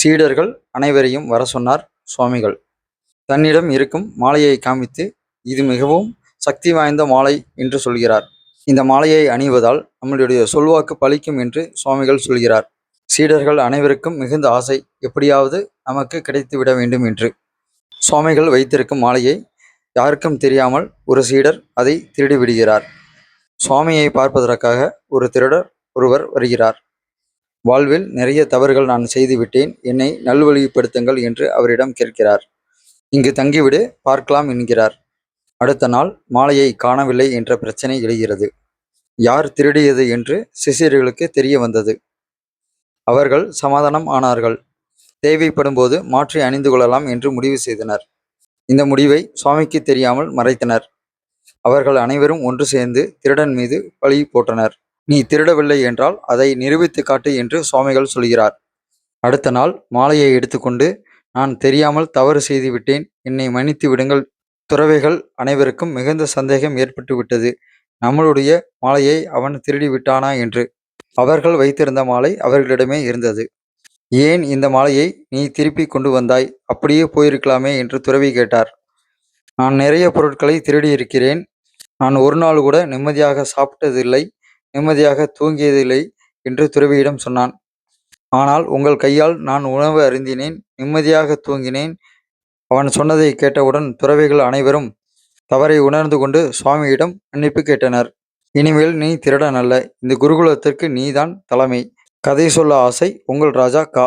சீடர்கள் அனைவரையும் வர சொன்னார் சுவாமிகள். தன்னிடம் இருக்கும் மாலையை காமித்து, இது மிகவும் சக்தி வாய்ந்த மாலை என்று சொல்கிறார். இந்த மாலையை அணிவதால் நம்மளுடைய சொல்வாக்கு பலிக்கும் என்று சுவாமிகள் சொல்கிறார். சீடர்கள் அனைவருக்கும் மிகுந்த ஆசை, எப்படியாவது நமக்கு கிடைத்துவிட வேண்டும் என்று. சுவாமிகள் வைத்திருக்கும் மாலையை யாருக்கும் தெரியாமல் ஒரு சீடர் அதை திருடி விடுகிறார். சுவாமியை பார்ப்பதற்காக ஒரு திருடர் ஒருவர் வருகிறார். வாழ்வில் நிறைய தவறுகள் நான் செய்துவிட்டேன், என்னை நல்வழிப்படுத்துங்கள் என்று அவரிடம் கேட்கிறார். இங்கு தங்கிவிடு, பார்க்கலாம் என்கிறார். அடுத்த நாள் மாலையை காணவில்லை என்ற பிரச்சனை எழுகிறது. யார் திருடியது என்று சிஷ்யர்களுக்கு தெரிய வந்தது. அவர்கள் சமாதானம் ஆனார்கள். தேவைப்படும் போது மாற்றி அணிந்து கொள்ளலாம் என்று முடிவு செய்தனர். இந்த முடிவை சுவாமிக்கு தெரியாமல் மறைத்தனர். அவர்கள் அனைவரும் ஒன்று சேர்ந்து திருடன் மீது பழி போட்டனர். நீ திருடவில்லை என்றால் அதை நிரூபித்து காட்டு என்று சுவாமிகள் சொல்கிறார். அடுத்த நாள் மாலையை எடுத்துக்கொண்டு, நான் தெரியாமல் தவறு செய்து விட்டேன், என்னை மன்னித்து விடுங்கள். துறவிகள் அனைவருக்கும் மிகுந்த சந்தேகம் ஏற்பட்டு விட்டது, நம்மளுடைய மாலையை அவன் திருடி விட்டானா என்று. அவர்கள் வைத்திருந்த மாலை அவர்களிடமே இருந்தது. ஏன் இந்த மாலையை நீ திருப்பி கொண்டு வந்தாய், அப்படியே போயிருக்கலாமே என்று துறவி கேட்டார். நான் நிறைய பொருட்களை திருடி இருக்கிறேன், நான் ஒரு நாள் கூட நிம்மதியாக சாப்பிட்டதில்லை, நிம்மதியாக தூங்கியதில்லை என்று துறவியிடம் சொன்னான். ஆனால் உங்கள் கையால் நான் உணவு அருந்தினேன், நிம்மதியாக தூங்கினேன். அவன் சொன்னதை கேட்டவுடன் துறவிகள் அனைவரும் தவறை உணர்ந்து கொண்டு சுவாமியிடம் மன்னிப்பு கேட்டனர். இனிமேல் நீ திருடன் அல்ல, இந்த குருகுலத்திற்கு நீதான் தலைமை. கதை சொல்ல ஆசை, உங்கள் ராஜா கா.